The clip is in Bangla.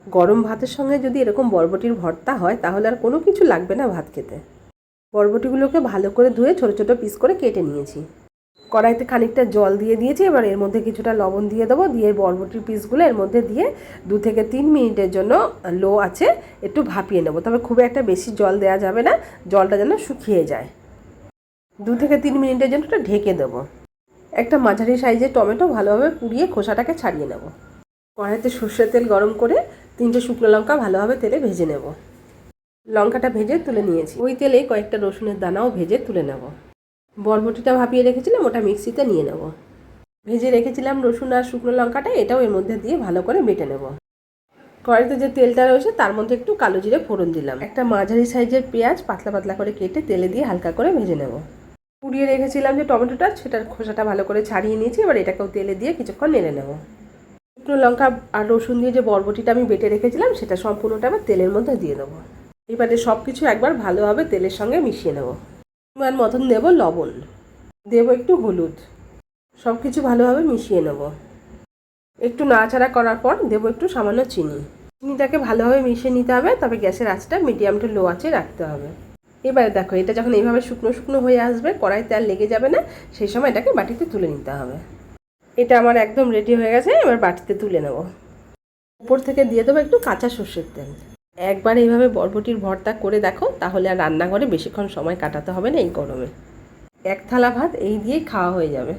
গরম ভাতের সঙ্গে যদি এরকম বরবটির ভর্তা হয় তাহলে আর কোনো কিছু লাগবে না ভাত খেতে। বরবটিগুলোকে ভালো করে ধুয়ে ছোটো ছোটো পিস করে কেটে নিয়েছি। কড়াইতে খানিকটা জল দিয়ে দিয়েছি। এবার এর মধ্যে কিছুটা লবণ দিয়ে দেবো, দিয়ে বরবটির পিসগুলো এর মধ্যে দিয়ে 2 থেকে 3 মিনিটের জন্য লো আছে একটু ভাপিয়ে নেব। তবে খুব একটা বেশি জল দেওয়া যাবে না, জলটা যেন শুকিয়ে যায়। 2 থেকে 3 মিনিটের জন্য এটা ঢেকে দেবো। একটা মাঝারি সাইজের টমেটো ভালোভাবে পুড়িয়ে খোসাটাকে ছাড়িয়ে নেব। কড়াইতে সর্ষের তেল গরম করে 3টে শুকনো লঙ্কা ভালোভাবে তেলে ভেজে নেব। লঙ্কাটা ভেজে তুলে নিয়েছি। ওই তেলে কয়েকটা রসুনের দানাও ভেজে তুলে নেব। বরবটিটা ভাপিয়ে রেখেছিলাম, ওটা মিক্সিতে নিয়ে নেব। ভেজে রেখেছিলাম রসুন আর শুকনো লঙ্কাটা, এটাও এর মধ্যে দিয়ে ভালো করে বেটে নেব। কড়াইতে যে তেলটা রয়েছে তার মধ্যে একটু কালো জিরে ফোড়ন দিলাম। একটা মাঝারি সাইজের পেঁয়াজ পাতলা পাতলা করে কেটে তেলে দিয়ে হালকা করে ভেজে নেব। পুড়িয়ে রেখেছিলাম যে টমেটোটা, সেটার খোসাটা ভালো করে ছাড়িয়ে নিয়েছি। এবার এটাকেও তেলে দিয়ে কিছুক্ষণ নেড়ে নেব। শুকনো লঙ্কা আর রসুন দিয়ে যে বরবটিটা আমি বেটে রেখেছিলাম সেটা সম্পূর্ণটা আবার তেলের মধ্যে দিয়ে দেবো। এবারে সব কিছু একবার ভালোভাবে তেলের সঙ্গে মিশিয়ে নেব। পরিমাণ মতন দেবো লবণ, দেবো একটু হলুদ, সব কিছু ভালোভাবে মিশিয়ে নেব। একটু নাড়াচাড়া করার পর দেবো একটু সামান্য চিনি। চিনিটাকে ভালোভাবে মিশিয়ে নিতে হবে, তবে গ্যাসের আঁচটা মিডিয়াম টু লো আঁচে রাখতে হবে। এবারে দেখো, এটা যখন এইভাবে শুকনো শুকনো হয়ে আসবে, কড়াইতে আর লেগে যাবে না, সেই সময় এটাকে বাটিতে তুলে নিতে হবে। এটা আমার একদম রেডি হয়ে গেছে, এবার বাটিতে তুলে নেব। উপর থেকে দিয়ে দেবো একটু কাঁচা সর্ষের তেল। একবার এইভাবে বরবটির ভর্তা করে দেখো, তাহলে আর রান্নাঘরে বেশিক্ষণ সময় কাটাতে হবে না এই গরমে। 1 থালা ভাত এই দিয়েই খাওয়া হয়ে যাবে।